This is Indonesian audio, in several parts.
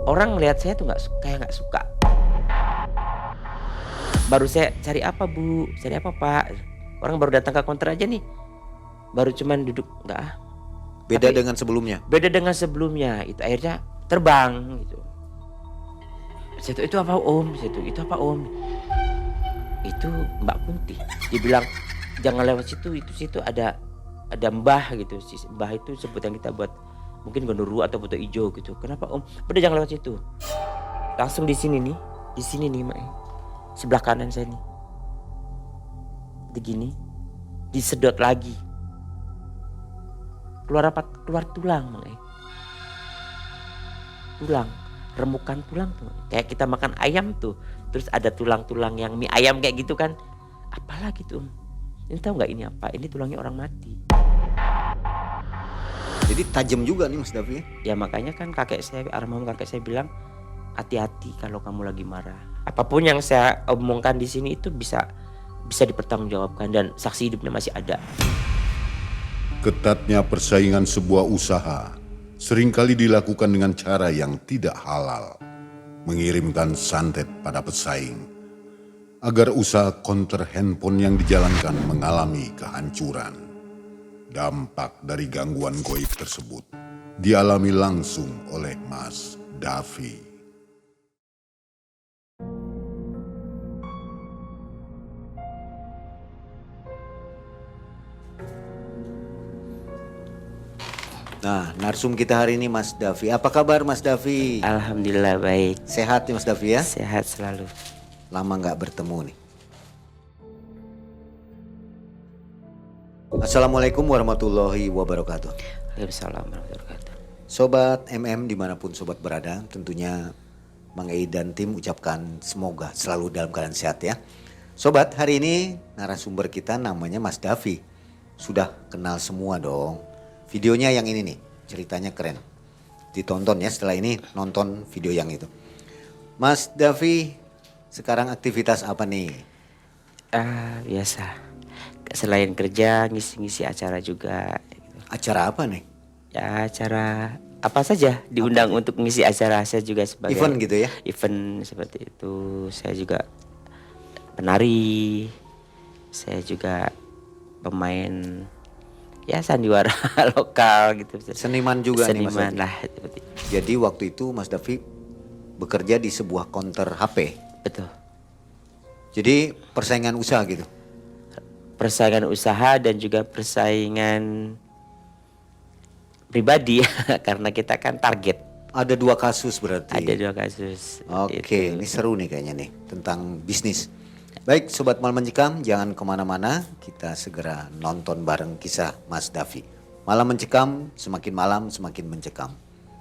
Orang lihat saya tuh kayak nggak suka. Baru saya, "Cari apa Bu? Cari apa Pak?" Orang baru datang ke counter aja nih, baru cuman duduk, "Enggak ah." Beda Tapi dengan sebelumnya. beda dengan sebelumnya, itu akhirnya terbang gitu. Saya tuh, "Itu apa Om?" Saya tuh, "Itu apa Om?" "Itu Mbak Kunti." Dia bilang, "Jangan lewat situ, itu situ ada mbah gitu, si mbah itu sebutan kita buat mungkin gondoruo atau buto ijo gitu." "Kenapa Om?" "Udah jangan lewat situ." Langsung di sini nih Mak, sebelah kanan saya nih. Begini, disedot lagi. Keluar apa? Keluar tulang Mak. Tulang, remukan tulang tuh. Kayak kita makan ayam tuh, terus ada tulang-tulang yang mie ayam kayak gitu kan. Apalagi tuh Om. Ini tahu nggak ini apa? Ini tulangnya orang mati. Jadi tajam juga nih Mas Davi. Ya makanya kan kakek saya, almarhum kakek saya bilang, hati-hati kalau kamu lagi marah. Apapun yang saya omongkan di sini itu bisa dipertanggungjawabkan dan saksi hidupnya masih ada. Ketatnya persaingan sebuah usaha seringkali dilakukan dengan cara yang tidak halal, mengirimkan santet pada pesaing, agar usaha konter handphone yang dijalankan mengalami kehancuran. Dampak dari gangguan goib tersebut dialami langsung oleh Mas Davi. Nah, narsum kita hari ini Mas Davi. Apa kabar Mas Davi? Alhamdulillah baik, Sehat nih Mas Davi ya? sehat selalu. Lama nggak bertemu nih. Assalamualaikum warahmatullahi wabarakatuh. Waalaikumsalam warahmatullahi wabarakatuh. Sobat MM dimanapun sobat berada, tentunya Mang Ei dan tim ucapkan semoga selalu dalam keadaan sehat ya. Sobat, hari ini narasumber kita namanya Mas Davi. Sudah kenal semua dong. Videonya yang ini nih, ceritanya keren. Ditonton ya, setelah ini nonton video yang itu. Mas Davi, sekarang aktivitas apa nih? Biasa. Selain kerja ngisi-ngisi acara juga. Acara apa nih? Ya acara apa saja diundang untuk ngisi acara, saya juga sebagai Event gitu ya? event seperti itu. Saya juga penari, saya juga pemain ya sandiwara lokal gitu. Seniman juga nih Mas Seniman Davi. lah seperti itu. Jadi waktu itu Mas Davi bekerja di sebuah counter HP. Betul. Jadi persaingan usaha gitu. Persaingan usaha dan juga persaingan pribadi karena kita kan target. Ada 2 kasus berarti. Ada 2 kasus. Oke, ini seru nih kayaknya nih tentang bisnis. Baik Sobat Malam Mencekam, jangan kemana-mana, kita segera nonton bareng kisah Mas Davi. Malam Mencekam, semakin malam semakin mencekam.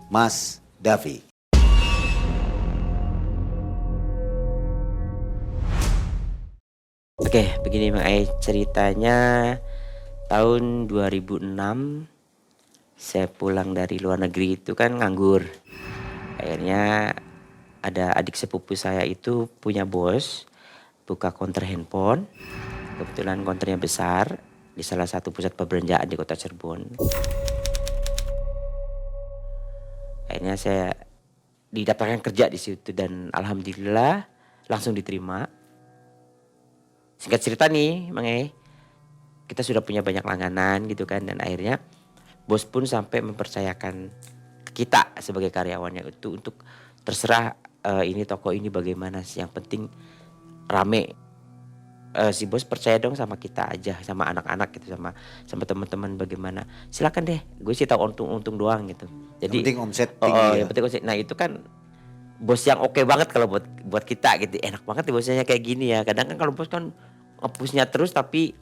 Mas Davi. Oke, begini Bang Ai, ceritanya tahun 2006 saya pulang dari luar negeri itu kan nganggur. Akhirnya ada adik sepupu saya itu punya bos, buka counter handphone. Kebetulan counternya besar di salah satu pusat perbelanjaan di Kota Cirebon. Akhirnya saya didaftarkan kerja di situ dan alhamdulillah langsung diterima. Singkat cerita nih, Mang kita sudah punya banyak langganan gitu kan, dan akhirnya bos pun sampai mempercayakan ke kita sebagai karyawannya itu untuk terserah ini toko ini bagaimana sih, yang penting rame. Si bos percaya dong sama kita aja, sama anak-anak gitu, sama teman-teman bagaimana. Silakan deh, gue sih tahu untung-untung doang gitu. Yang penting omset tinggi ya. Yang penting omset. Nah itu kan bos yang oke banget kalau buat kita gitu. Enak banget ya bosnya kayak gini ya. Kadang kan kalau bos kan nge-push-nya terus tapi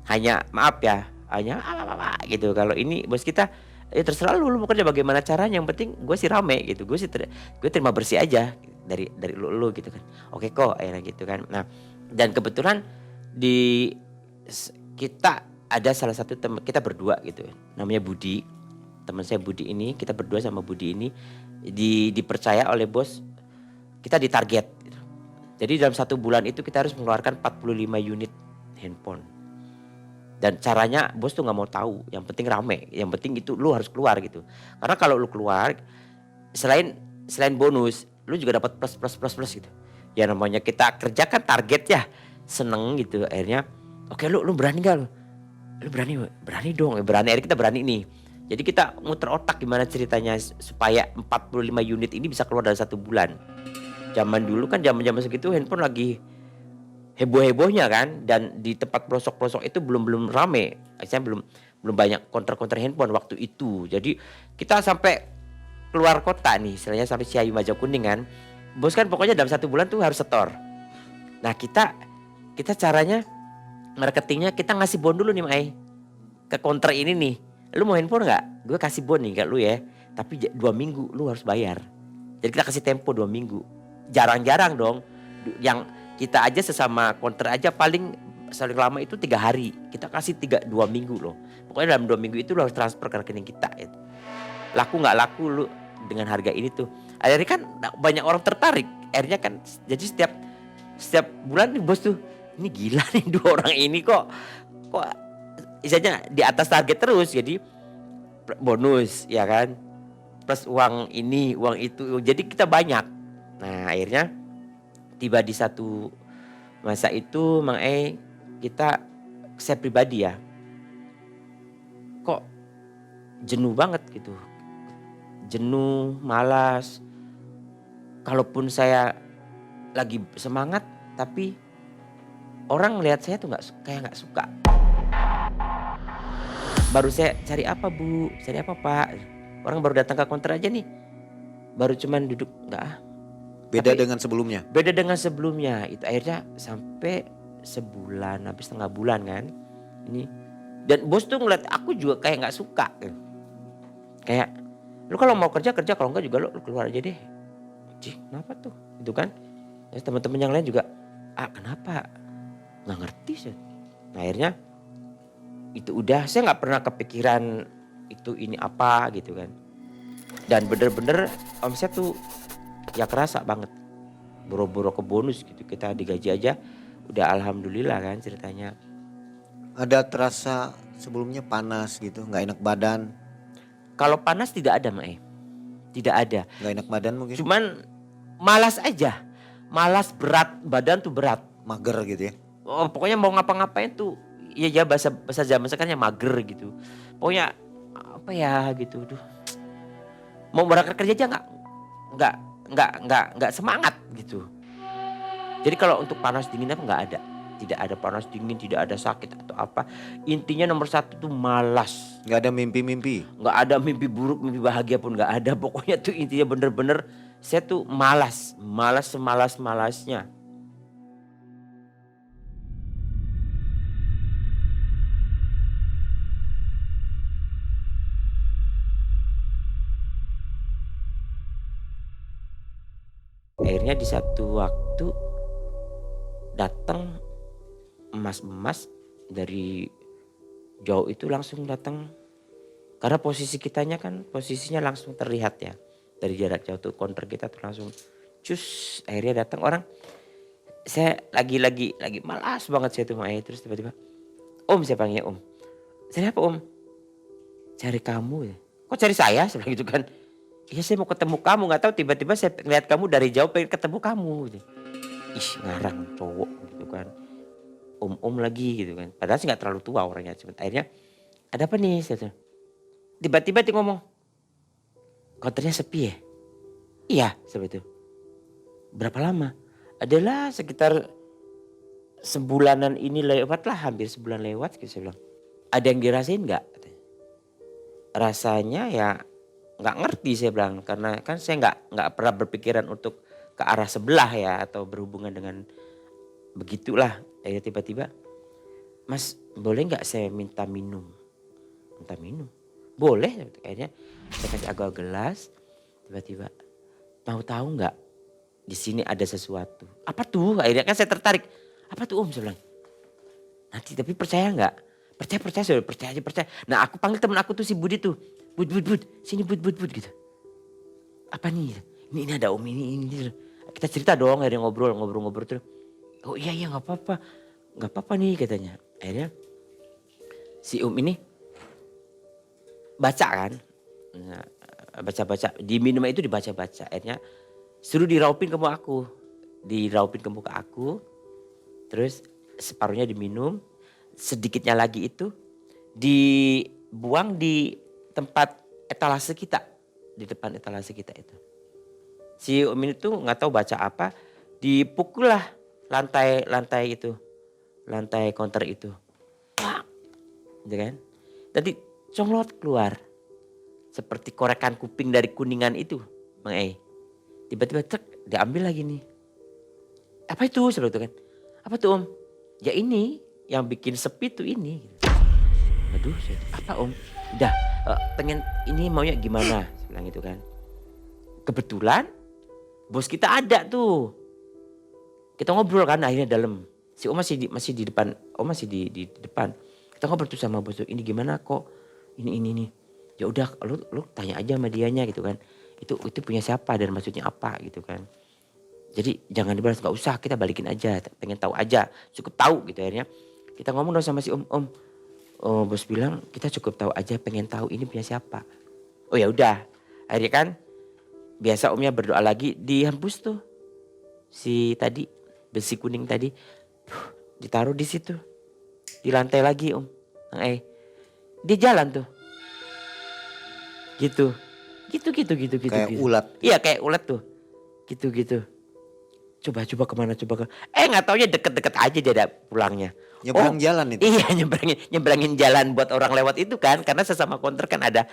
hanya maaf ya, hanya apa gitu. Kalau ini bos kita ya terserah lu mau kerja bagaimana caranya, yang penting gue sih rame gitu. Gue terima bersih aja dari lu gitu kan. Oke kok akhirnya gitu kan. Nah, dan kebetulan kita ada salah satu teman kita berdua gitu. Namanya Budi. Teman saya Budi ini, kita berdua sama Budi ini dipercaya oleh bos, kita ditarget gitu. Jadi dalam 1 bulan itu kita harus mengeluarkan 45 unit handphone. Dan caranya bos tuh nggak mau tahu, yang penting rame, yang penting itu lu harus keluar gitu. Karena kalau lu keluar, selain selain bonus, lu juga dapat plus plus plus plus gitu. Ya namanya kita kerjakan target ya, seneng gitu. Akhirnya, oke lu berani gak lu? Lu berani, berani dong, berani. Akhirnya kita berani nih. Jadi kita muter otak gimana ceritanya supaya 45 unit ini bisa keluar dalam 1 bulan. Zaman dulu kan zaman segitu handphone lagi heboh-hebohnya kan, dan di tempat pelosok-pelosok itu belum rame. Saya belum banyak counter handphone waktu itu. Jadi kita sampai keluar kota nih, istilahnya sampai Ciayu Majakuning kan. Bos kan pokoknya dalam 1 bulan tuh harus setor. Nah kita caranya marketingnya kita ngasih bon dulu nih Mai, ke counter ini nih. Lu mau handphone nggak? Gue kasih bon nih ke lu ya. Tapi 2 minggu lu harus bayar. Jadi kita kasih tempo 2 minggu. Jarang-jarang dong. Yang kita aja sesama counter aja paling lama itu 3 hari. Kita kasih 2 minggu loh. Pokoknya dalam 2 minggu itu lu harus transfer ke rekening kita. Gitu. Laku nggak laku lu dengan harga ini tuh. Akhirnya kan banyak orang tertarik. Akhirnya kan jadi setiap bulan nih bos tuh, ini gila nih 2 orang ini kok istilahnya di atas target terus. Jadi bonus ya kan, plus uang ini uang itu, jadi kita banyak. Nah akhirnya tiba di satu masa itu Mang saya pribadi ya kok jenuh banget gitu, jenuh, malas. Kalaupun saya lagi semangat tapi orang lihat saya tuh kayak nggak suka. Baru saya cari apa bu, cari apa pak, orang baru datang ke counter aja nih, baru cuman duduk Beda dengan sebelumnya. Beda dengan sebelumnya. Itu akhirnya sampai sebulan, habis setengah bulan kan ini. Dan bos tuh ngeliat aku juga kayak nggak suka, kayak lu kalau mau kerja, kalau enggak juga lu keluar aja deh. Cih, kenapa tuh itu kan. Terus teman-teman yang lain juga kenapa, nggak ngerti sih. Nah akhirnya itu udah, saya nggak pernah kepikiran itu ini apa gitu kan. Dan bener-bener omset tuh ya kerasa banget, boro-boro ke bonus gitu. Kita digaji aja udah alhamdulillah kan ceritanya. Ada terasa sebelumnya panas gitu, nggak enak badan? Kalau panas tidak ada Mae, tidak ada. Nggak enak badan mungkin? Cuman malas aja, malas, berat, badan tuh berat. Mager gitu ya? Oh, pokoknya mau ngapa-ngapain tuh ya bahasa zaman sekarang ya mager gitu. Pokoknya apa ya gitu, duh. Mau berangkat kerja aja nggak semangat gitu. Jadi kalau untuk panas dingin apa nggak ada, tidak ada panas dingin, tidak ada sakit atau apa. Intinya nomor 1 tuh malas. Nggak ada mimpi-mimpi? Nggak ada mimpi buruk, mimpi bahagia pun nggak ada. Pokoknya tuh intinya bener-bener saya tuh malas semalas-malasnya. Akhirnya di satu waktu datang emas-emas dari jauh itu langsung datang. Karena posisi kitanya kan posisinya langsung terlihat ya. Dari jarak jauh tuh counter kita tuh langsung cus. Akhirnya datang orang. Saya lagi malas banget saya tuh terus tiba-tiba, "Om," saya panggilnya Om. "Cari apa Om?" "Cari kamu ya." "Kok cari saya?" Saya bilang gitu kan. "Iya saya mau ketemu kamu, nggak tahu tiba-tiba saya ngeliat kamu dari jauh pengen ketemu kamu." Gitu. Ih ngarang cowok gitu kan. Om lagi gitu kan. Padahal sih nggak terlalu tua orangnya. Cuma akhirnya ada apa nih? Tiba-tiba dia ngomong, "Counternya sepi ya?" "Iya," seperti itu. "Berapa lama?" "Adalah sekitar sebulanan ini lewat lah, hampir sebulan lewat." Gitu saya bilang. "Ada yang dirasain nggak?" "Rasanya ya nggak ngerti," saya bilang, karena kan saya nggak pernah berpikiran untuk ke arah sebelah ya atau berhubungan dengan begitulah. Akhirnya tiba-tiba, "Mas boleh nggak saya minta minum?" "Minta minum?" "Boleh." Akhirnya saya kasih agak gelas. Tiba-tiba, "Mau tahu nggak di sini ada sesuatu?" "Apa tuh?" Akhirnya kan saya tertarik. "Apa tuh Om?" Saya bilang. "Nanti tapi percaya nggak?" Percaya sudah, percaya aja percaya. Nah aku panggil temen aku tuh si Budi tuh. Bud, sini Bud gitu. "Apa nih?" Ini ada Om ini. Kita cerita dong, akhirnya ngobrol terus. "Oh iya nggak apa-apa nih," katanya. Akhirnya si Om ini baca kan. Nah, baca-baca. Di minum itu dibaca-baca. Akhirnya suruh diraupin ke muka aku. Diraupin ke muka aku. Terus separuhnya diminum. Sedikitnya lagi itu dibuang di tempat etalase kita. Di depan etalase kita itu. Si Om ini tuh gak tahu baca apa. Dipukul lah lantai itu. Lantai counter itu. Pak. Gitu kan. Tadi conglot keluar. Seperti korekan kuping dari kuningan itu. Bang E. Tiba-tiba diambil lagi nih. Apa itu? Saya bilang kan. Apa tuh Om? Ya ini yang bikin sepi tuh ini. Aduh, apa Om? Udah pengen ini maunya gimana? Saya bilang gitu kan. Kebetulan bos kita ada tuh. Kita ngobrol kan akhirnya dalam. Si Om masih di depan. Om masih di depan. Kita ngobrol tuh sama bos tuh. Ini gimana kok? Ini nih. Ya udah lu tanya aja sama dianya gitu kan. Itu punya siapa dan maksudnya apa gitu kan. Jadi jangan dibalas, gak usah, kita balikin aja, pengen tahu aja, cukup tahu gitu. Akhirnya kita ngomong dong sama si Om, bos bilang kita cukup tahu aja, pengen tahu ini punya siapa. Oh ya udah, akhirnya kan biasa Omnya berdoa lagi, dihembus tuh si tadi besi kuning tadi, ditaruh di situ, di lantai lagi Om. Dia jalan tuh. Gitu. Kayak ulat. Iya kayak ulat tuh. Gitu. Coba kemana coba ke. Gak taunya deket-deket aja dia ada pulangnya. Nyebrang jalan itu. Iya nyebrangin jalan buat orang lewat itu kan. Karena sesama counter kan ada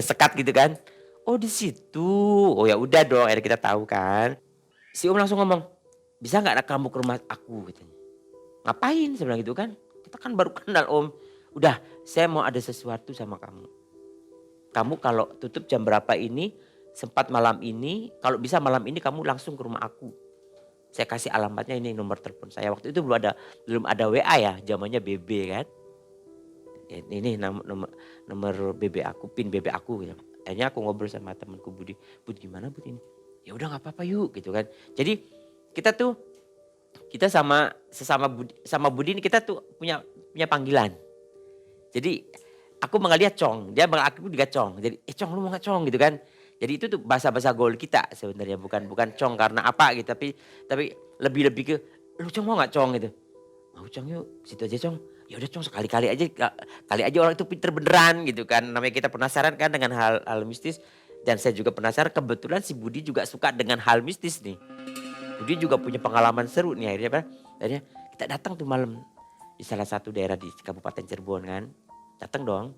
sekat gitu kan. Oh di situ. Oh ya udah dong akhirnya kita tahu kan. Si Om langsung ngomong. Bisa gak kamu ke rumah aku katanya. Ngapain saya bilang gitu kan. Kita kan baru kenal Om. Udah saya mau ada sesuatu sama kamu. Kamu kalau tutup jam berapa ini, sempat malam ini, kalau bisa malam ini kamu langsung ke rumah aku. Saya kasih alamatnya ini nomor telepon saya. Waktu itu belum ada WA ya, zamannya BB kan. Ini nomor BB aku, pin BB aku gitu. Akhirnya aku ngobrol sama temanku Budi. Bud gimana Bud ini? Ya udah nggak apa-apa yuk gitu kan. Jadi kita sama Budi ini kita tuh punya panggilan. Jadi aku manggil dia Cong, dia manggil aku juga Cong. Jadi Cong lu mau gak Cong gitu kan. Jadi itu tuh bahasa gaul kita sebenarnya bukan Cong karena apa gitu tapi lebih ke lu Cong mau gak Cong gitu. Mau Cong yuk situ aja Cong. Ya udah Cong sekali-kali aja kali aja orang itu pinter beneran gitu kan. Namanya kita penasaran kan dengan hal mistis dan saya juga penasaran kebetulan si Budi juga suka dengan hal mistis nih. Budi juga punya pengalaman seru nih akhirnya kita datang tuh malam di salah satu daerah di Kabupaten Cirebon kan. Datang dong.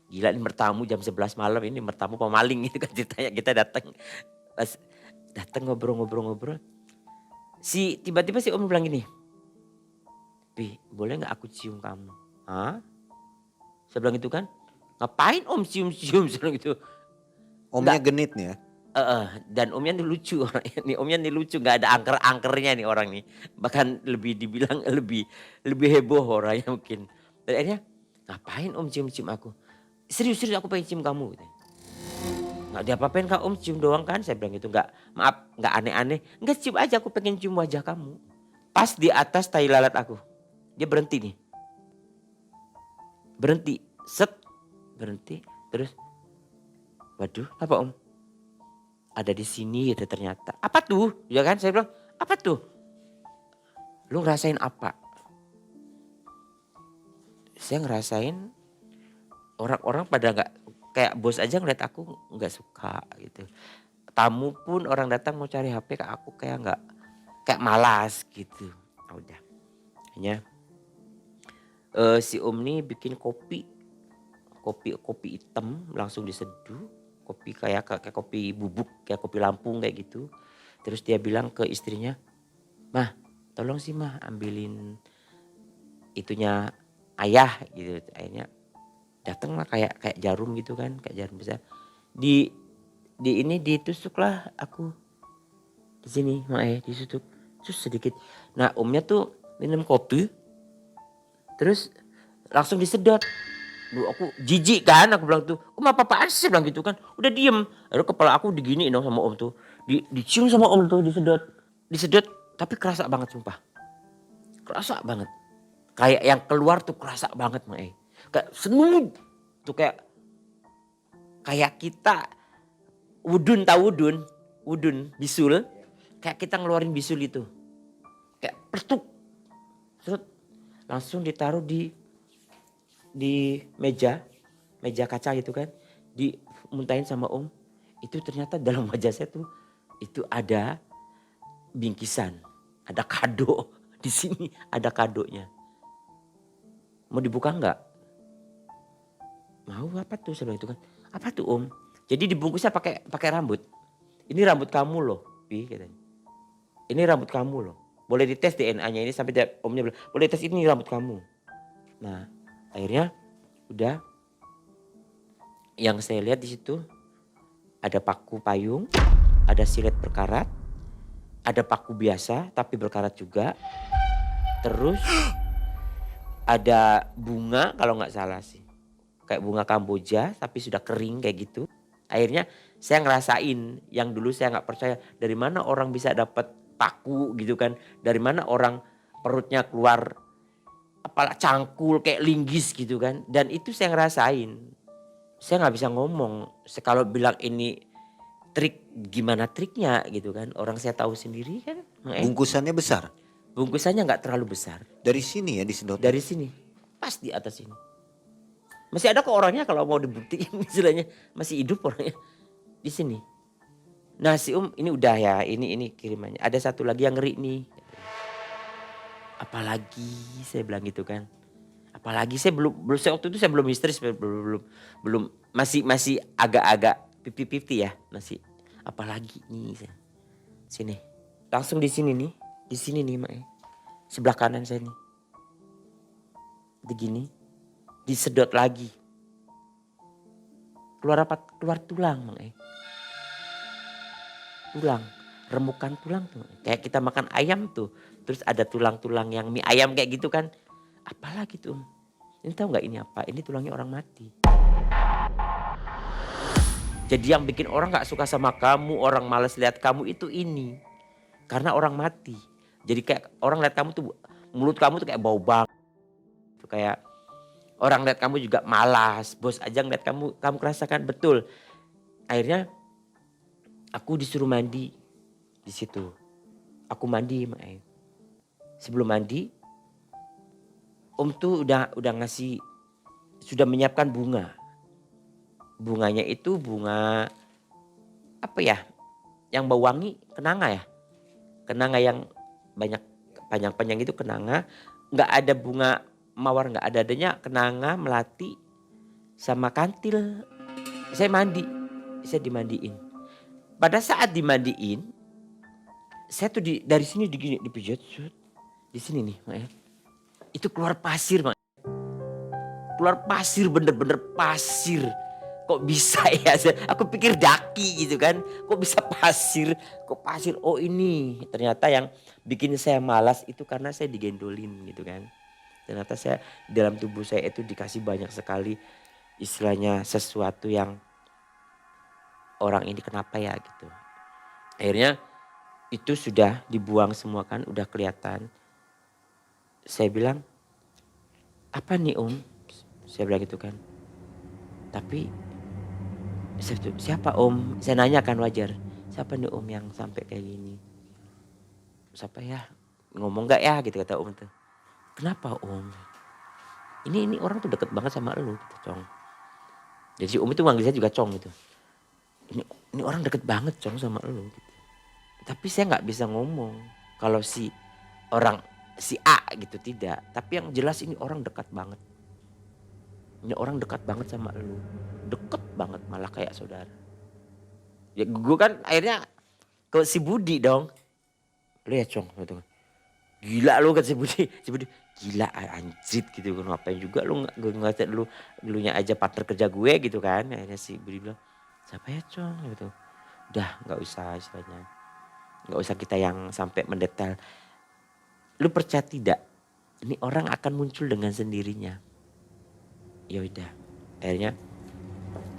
Gila ini bertamu jam 11 malam ini bertamu pemaling gitu kan ceritanya kita datang. Pas datang ngobrol. Tiba-tiba si Om bilang gini. Pi, boleh gak aku cium kamu? Hah? Saya bilang gitu kan. Ngapain Om cium-cium saya bilang gitu. Omnya genit nih ya. Dan Omnya nih lucu. Omnya nih lucu gak ada angker-angkernya nih orang nih. Bahkan lebih dibilang lebih heboh orangnya mungkin. Dan akhirnya ngapain Om cium-cium aku? Serius aku pengen cium kamu. Gak diapa-apain Kak Om cium doang kan. Saya bilang gitu gak aneh-aneh. Enggak cium aja aku pengen cium wajah kamu. Pas di atas tai lalat aku. Dia berhenti nih. Berhenti. Berhenti. Terus. Waduh apa Om? Ada di sini gitu ternyata. Apa tuh? Ya kan saya bilang apa tuh? Lu ngerasain apa? Saya ngerasain orang-orang pada nggak kayak bos aja ngeliat aku nggak suka gitu. Tamu pun orang datang mau cari HP ke aku kayak malas gitu. Nah, udah. Hanya si Om nih bikin kopi hitam langsung diseduh. Kopi kayak kopi bubuk, kayak kopi Lampung kayak gitu. Terus dia bilang ke istrinya, "Mah, tolong sih Mah ambilin itunya ayah gitu." Akhirnya datang lah kayak jarum gitu kan, kayak jarum besar. Di ini ditusuklah aku. Di sini, ditusuk. Terus sedikit. Nah, Omnya tuh minum kopi. Terus langsung disedot. Duh, aku jijik kan, aku bilang tuh, Om apa-apaan sih bilang gitu kan. Udah diem. Lalu kepala aku diginiin dong sama Om tuh. Dicium sama Om tuh, disedot. Tapi kerasa banget sumpah. Kerasa banget. Kayak yang keluar tuh kerasa banget Kayak semut tuh kayak kayak kita tahu wudun bisul, kayak kita ngeluarin bisul itu. Kayak pertuk. Terus langsung ditaruh di meja kaca gitu kan. Dimuntahin sama Om. Itu ternyata dalam wajah saya tuh itu ada bingkisan, ada kado di sini, ada kadonya. Mau dibuka enggak? Mau, apa tuh? Saya bilang itu kan. Apa tuh Om? Jadi dibungkusnya pakai rambut. Ini rambut kamu loh, Pi katanya. Ini rambut kamu loh. Boleh dites DNA-nya ini sampai Omnya bilang, boleh tes ini rambut kamu. Nah, akhirnya udah yang saya lihat di situ ada paku payung, ada silet berkarat, ada paku biasa tapi berkarat juga. Terus ada bunga kalau nggak salah sih. Kayak bunga Kamboja tapi sudah kering kayak gitu. Akhirnya saya ngerasain yang dulu saya nggak percaya. Dari mana orang bisa dapat paku gitu kan. Dari mana orang perutnya keluar apalah cangkul kayak linggis gitu kan. Dan itu saya ngerasain. Saya nggak bisa ngomong. Kalau bilang ini trik, gimana triknya gitu kan. Orang saya tahu sendiri kan. Bungkusannya besar? Bungkusannya nggak terlalu besar. Dari sini ya disedot? Dari sini. Pas di atas sini. Masih ada kok orangnya kalau mau dibuktiin istilahnya. Masih hidup orangnya. Di sini. Nah si ini udah ya. Ini kirimannya. Ada satu lagi yang ngeri nih. Apalagi saya bilang gitu kan. Apalagi saya waktu itu saya belum histeris. Belum. Masih agak-agak 50-50 ya. Masih. Apalagi nih. Sini. Langsung di sini nih. Di sini nih Mak. Sebelah kanan saya nih. Begini. Disedot lagi. Keluar apa? Keluar tulang Mak. Tulang. Remukan tulang tuh. Kayak kita makan ayam tuh. Terus ada tulang-tulang yang mie ayam kayak gitu kan. Apalagi tuh. Ini tahu gak ini apa? Ini tulangnya orang mati. Jadi yang bikin orang gak suka sama kamu. Orang malas lihat kamu itu ini. Karena orang mati. Jadi kayak orang lihat kamu tuh. Mulut kamu tuh kayak bau banget. Kayak orang lihat kamu juga malas. Bos aja ngeliat kamu kerasakan betul. Akhirnya aku disuruh mandi di situ. Aku mandi Mak. Sebelum mandi Om tuh udah ngasih, sudah menyiapkan bunga. Bunganya itu bunga apa ya? Yang bau wangi, kenanga ya. Kenanga yang banyak panjang-panjang itu kenanga. Nggak ada bunga mawar, nggak ada, adanya kenanga, melati sama kantil. Saya dimandiin. Pada saat dimandiin, saya tuh dari sini dipijat, di sini nih, Mak. Itu keluar pasir, Mak. Keluar pasir, bener-bener pasir. Kok bisa ya? Aku pikir daki gitu kan. Kok bisa pasir? Kok pasir? Oh ini ternyata yang bikin saya malas itu karena saya digendolin gitu kan. Ternyata saya dalam tubuh saya itu dikasih banyak sekali istilahnya sesuatu yang orang ini kenapa ya gitu. Akhirnya itu sudah dibuang semua kan, udah kelihatan. Saya bilang, apa nih Om? Saya bilang gitu kan. Tapi siapa Om? Saya nanya kan wajar. Siapa nih Om yang sampai kayak gini? Siapa ya? Ngomong gak ya gitu kata Om tuh. Kenapa Om? Ini orang tuh deket banget sama lu gitu, Cong. Jadi Om itu manggil saya juga Cong gitu. Ini orang deket banget Cong sama lu gitu. Tapi saya gak bisa ngomong. Kalau si A gitu tidak. Tapi yang jelas ini orang dekat banget. Ini orang dekat banget sama lu. Deket banget malah kayak saudara. Ya gue kan akhirnya ke si Budi dong. Lu ya Cong. Gila lu kan si Budi. Gila anjrit gitu. Ngapain juga lu ngatain lu nya aja partner kerja gue gitu kan. Akhirnya si Budi bilang. Siapa ya Cong gitu. Udah gak usah istilahnya. Gak usah kita yang sampai mendetail. Lu percaya tidak? Ini orang akan muncul dengan sendirinya. Ya udah. Akhirnya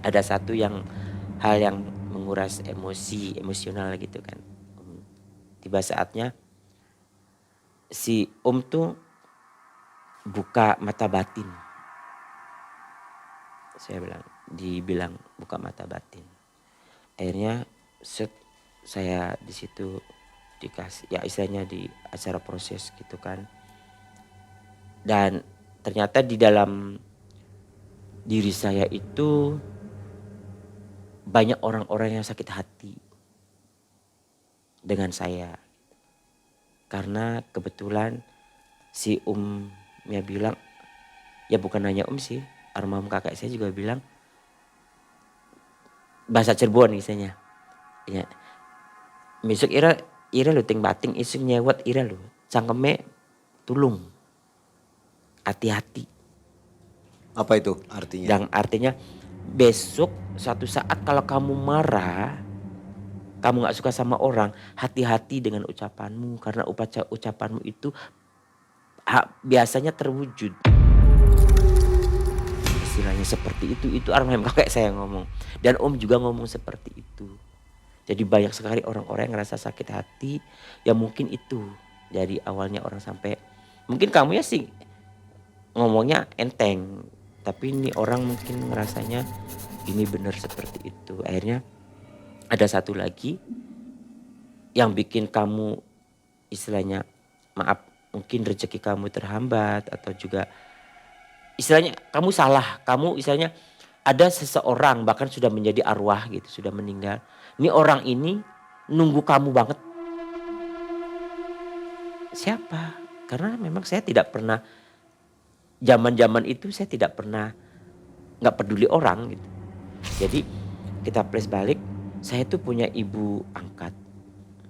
ada satu hal yang menguras emosional gitu kan. Tiba saatnya si Om tuh buka mata batin. Saya bilang, dibilang buka mata batin. Akhirnya saya di situ dikasih ya istilahnya di acara proses gitu kan. Dan ternyata di dalam diri saya itu banyak orang-orang yang sakit hati dengan saya. Karena kebetulan si Umnya bilang, ya bukan hanya sih, almarhum kakak saya juga bilang, bahasa Cirebon misalnya. Ya, besok ira lu ting bating isuk nyewet ira lu. Cangkeme tulung. Hati-hati. Apa itu artinya? Dan artinya besok suatu saat kalau kamu marah, kamu gak suka sama orang, hati-hati dengan ucapanmu. Karena ucapanmu itu biasanya terwujud. Istilahnya seperti itu almarhum kakek saya ngomong. Dan juga ngomong seperti itu. Jadi banyak sekali orang-orang yang ngerasa sakit hati. Ya mungkin itu dari awalnya orang sampai, mungkin kamu ya sih ngomongnya enteng. Tapi ini orang mungkin ngerasanya ini benar seperti itu. Akhirnya ada satu lagi yang bikin kamu istilahnya maaf mungkin rezeki kamu terhambat atau juga istilahnya kamu salah. Kamu istilahnya ada seseorang bahkan sudah menjadi arwah gitu, sudah meninggal. Ini orang ini nunggu kamu banget. Siapa? Karena memang saya tidak pernah, zaman-zaman itu saya tidak pernah gak peduli orang gitu. Jadi kita flash balik, saya tuh punya ibu angkat,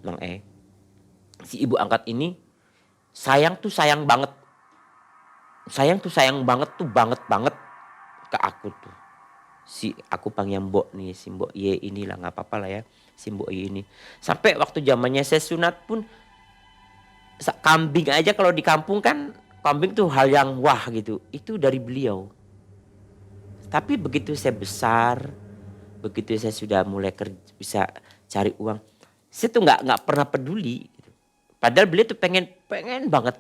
Mang Si ibu angkat ini sayang banget. Sayang banget ke aku tuh. Si aku panggil Mbok nih, si Mbok Ye inilah gak apa-apa lah ya. Si Mbok Ye ini. Sampai waktu zamannya saya sunat pun kambing aja kalau di kampung kan kambing tuh hal yang wah gitu. Itu dari beliau. Tapi begitu saya besar, begitu saya sudah mulai bisa cari uang, saya tuh nggak pernah peduli. Gitu. Padahal beliau tuh pengen banget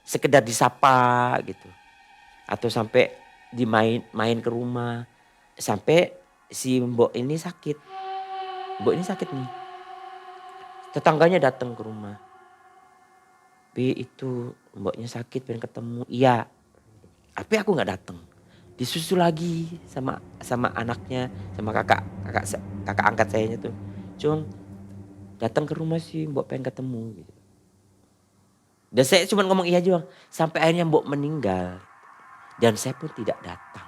sekedar disapa gitu, atau sampai main ke rumah, sampai si Mbok ini sakit, nih, tetangganya datang ke rumah, Bi itu Mboknya sakit pengen ketemu, iya, tapi aku nggak datang. Disusul lagi sama anaknya, sama kakak angkat sayanya tuh. Cung, datang ke rumah sih Mbok pengen ketemu gitu. Dan saya cuma ngomong iya doang. Sampai akhirnya Mbok meninggal. Dan saya pun tidak datang.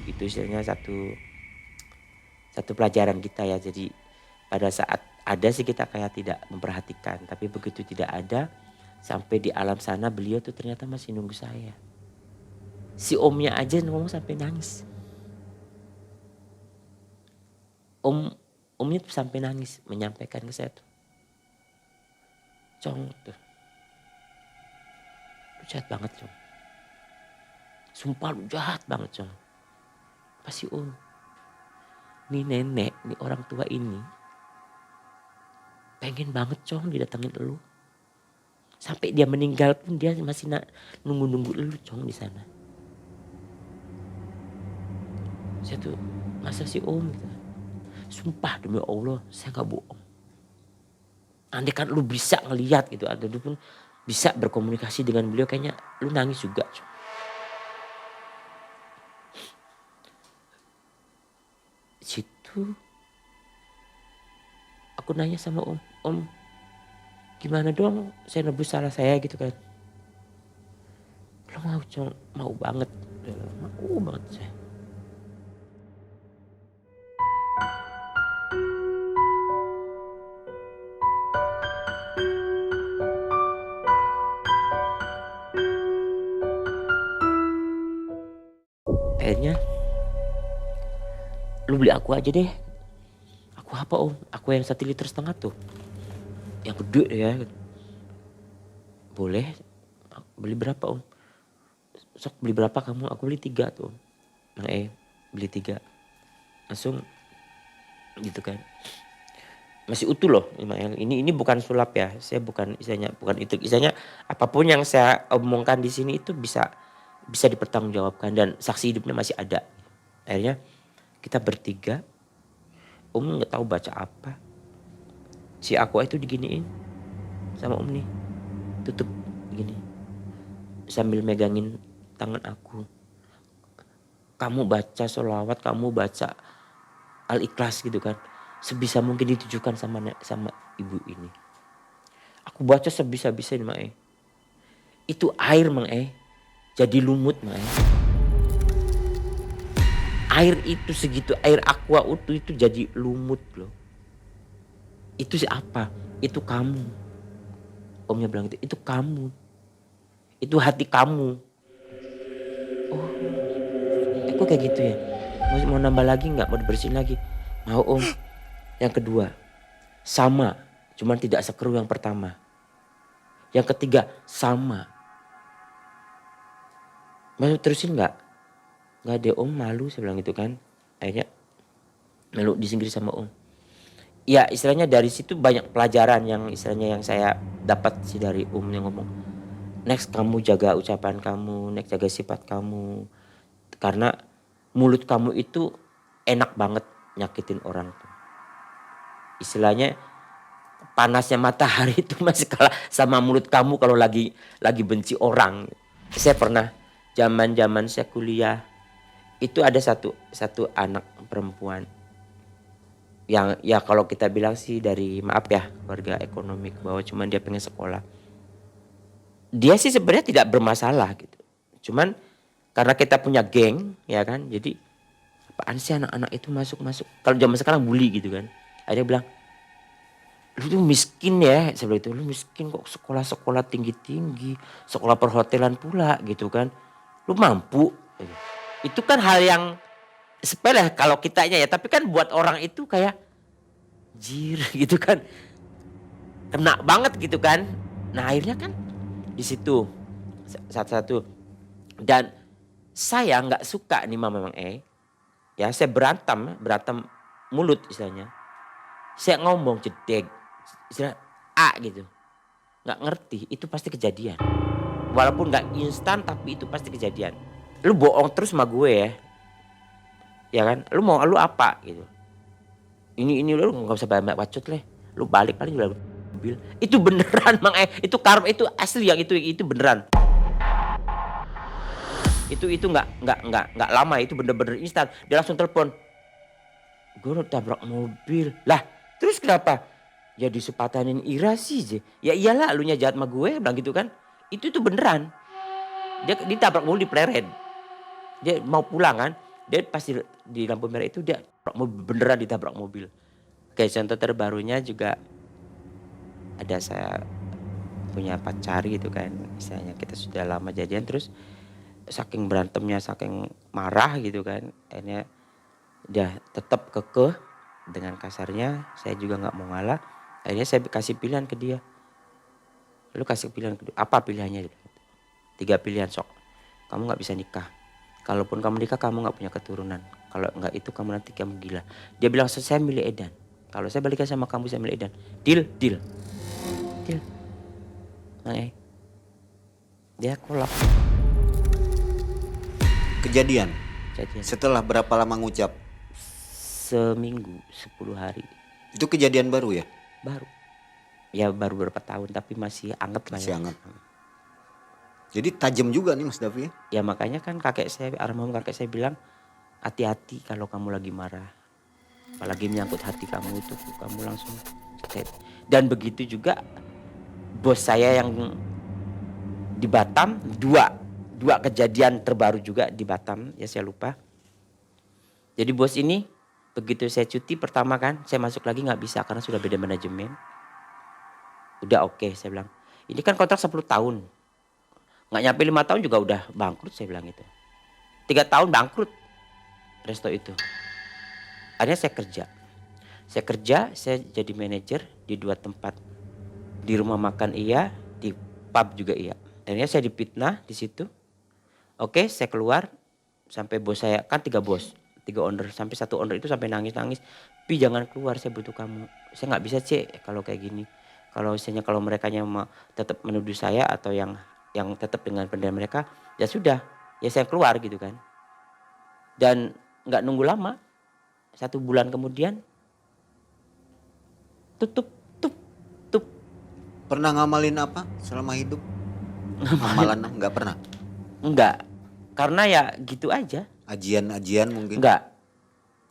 Itu istilahnya satu pelajaran kita ya. Jadi pada saat ada sih kita kayak tidak memperhatikan. Tapi begitu tidak ada, sampai di alam sana beliau tuh ternyata masih nunggu saya. Si omnya aja ngomong sampai nangis. Omnya tuh sampai nangis menyampaikan ke saya tuh. Cong tuh. Lu jahat banget Cong. Sumpah lu jahat banget Cong. Pasti Om. Nih nenek, nih orang tua ini. Pengen banget Cong didatengin elu. Sampai dia meninggal pun dia masih nunggu-nunggu elu Cong di sana. Saya tuh masa sih Om gitu. Sumpah demi Allah saya gak bohong. Andai kan lu bisa ngelihat gitu, atau lu pun bisa berkomunikasi dengan beliau, kayaknya lu nangis juga. Situ aku nanya sama Om gimana dong saya nebus salah saya gitu kan. Lo mau Cong, mau banget saya. Akhirnya lu beli aku aja deh. Aku apa Om? Aku yang 1,5 liter tuh. Yang gede ya. Boleh. Beli berapa Om? Sok beli berapa kamu? Aku beli 3 tuh. Beli 3. Langsung gitu kan. Masih utuh loh. Ini bukan sulap ya. Saya bukan itu. Istilahnya apapun yang saya omongkan di sini itu bisa bisa dipertanggungjawabkan dan saksi hidupnya masih ada. Akhirnya kita bertiga, nggak tahu baca apa. Si Aqua itu diginiin sama nih, tutup gini sambil megangin tangan aku. Kamu baca sholawat, kamu baca Al-Ikhlas gitu kan. Sebisa mungkin ditujukan sama ibu ini. Aku baca sebisa-bisa ini Mae. Itu air Mae. Jadi lumut Mae. Air itu segitu, air aqua itu jadi lumut loh. Itu siapa? Itu kamu. Omnya bilang itu kamu. Itu hati kamu. Oh, aku kayak gitu ya. Mau nambah lagi nggak? Mau dibersihin lagi? Mau Om. Yang kedua, sama. Cuman tidak sekeru yang pertama. Yang ketiga, sama. Mau terusin nggak? Nggak deh Om, malu saya bilang gitu kan. Akhirnya malu disinggiri sama Om. Ya istilahnya dari situ banyak pelajaran yang istilahnya yang saya dapat sih dari Om yang ngomong. Next kamu jaga ucapan kamu, next jaga sifat kamu. Karena mulut kamu itu enak banget nyakitin orang tuh. Istilahnya panasnya matahari itu masih kalah sama mulut kamu kalau lagi benci orang. Saya pernah zaman saya kuliah itu ada satu anak perempuan yang ya kalau kita bilang sih dari maaf ya keluarga ekonomi ke bawah, cuman dia pengen sekolah. Dia sih sebenarnya tidak bermasalah gitu. Cuman karena kita punya geng ya kan, jadi apaan sih anak-anak itu masuk. Kalau zaman sekarang bully gitu kan. Akhirnya bilang, lu tuh miskin ya, sebelah itu lu miskin kok sekolah tinggi-tinggi, sekolah perhotelan pula gitu kan. Lu mampu. Itu kan hal yang sepele kalau kitanya ya, tapi kan buat orang itu kayak jir gitu kan. Kena banget gitu kan. Nah akhirnya kan di situ satu-satu. Dan saya nggak suka nih memang ya saya berantem mulut istilahnya. Saya ngomong jedek istilah gitu. Nggak ngerti itu pasti kejadian. Walaupun nggak instan tapi itu pasti kejadian. Lu bohong terus sama gue ya. Ya kan? Lu apa gitu. Ini lu nggak usah banyak bacot leh. Lu balik paling juga mobil. Itu beneran Mang itu karma itu asli yang itu beneran. Itu nggak lama, itu bener-bener instan. Dia langsung telepon. Gue udah tabrak mobil. Lah, terus kenapa? Ya disepatanin Ira sih. Ya iyalah elunya jahat sama gue, bilang gitu kan. Itu beneran. Dia ditabrak mobil di Pleret. Dia mau pulang kan. Dia pasti di lampu merah itu dia beneran ditabrak mobil. Kayak contoh terbarunya juga ada saya punya pacar gitu kan. Misalnya kita sudah lama jadian terus saking berantemnya, saking marah gitu kan. Akhirnya dia tetap kekeh dengan kasarnya. Saya juga nggak mau ngalah. Akhirnya saya kasih pilihan ke dia. Lu kasih pilihan ke dia. Apa pilihannya? 3 pilihan sok. Kamu nggak bisa nikah. Kalaupun kamu nikah kamu nggak punya keturunan. Kalau nggak itu kamu nanti kamu gila. Dia bilang saya milih Edan. Kalau saya balikan sama kamu saya milih Edan. Deal. Nah, dia kolak. Kejadian. Jadian. Setelah berapa lama ngucap? Seminggu, 10 hari. Itu kejadian baru ya? Baru. Ya baru berapa tahun tapi masih anget lah Masih ya. hangat. Jadi tajam juga nih Mas Davi ya? Ya makanya kan almarhum kakek saya bilang hati-hati kalau kamu lagi marah. Apalagi menyangkut hati kamu itu kamu langsung cetet. Dan begitu juga bos saya yang di Batam, dua kejadian terbaru juga di Batam ya saya lupa. Jadi bos ini begitu saya cuti pertama kan saya masuk lagi nggak bisa karena sudah beda manajemen. Udah oke, saya bilang. Ini kan kontrak 10 tahun. Nggak nyampe 5 tahun juga udah bangkrut saya bilang gitu. 3 tahun bangkrut resto itu. Akhirnya saya kerja, saya jadi manajer di 2 tempat. Di rumah makan iya, di pub juga iya. Akhirnya saya dipitnah di situ. Oke, saya keluar sampai bos saya kan 3 bos, 3 owner, sampai 1 owner itu sampai nangis-nangis. Pi jangan keluar, saya butuh kamu. Saya nggak bisa Cek kalau kayak gini. Kalau misalnya mereka tetap menuduh saya atau yang tetap dengan pendirian mereka, ya sudah Ya saya keluar gitu kan. Dan nggak nunggu lama, 1 bulan kemudian tutup, tup, tup. Pernah ngamalin apa selama hidup? Amalan nggak pernah. Enggak, karena ya gitu aja. Ajian-ajian mungkin. Enggak,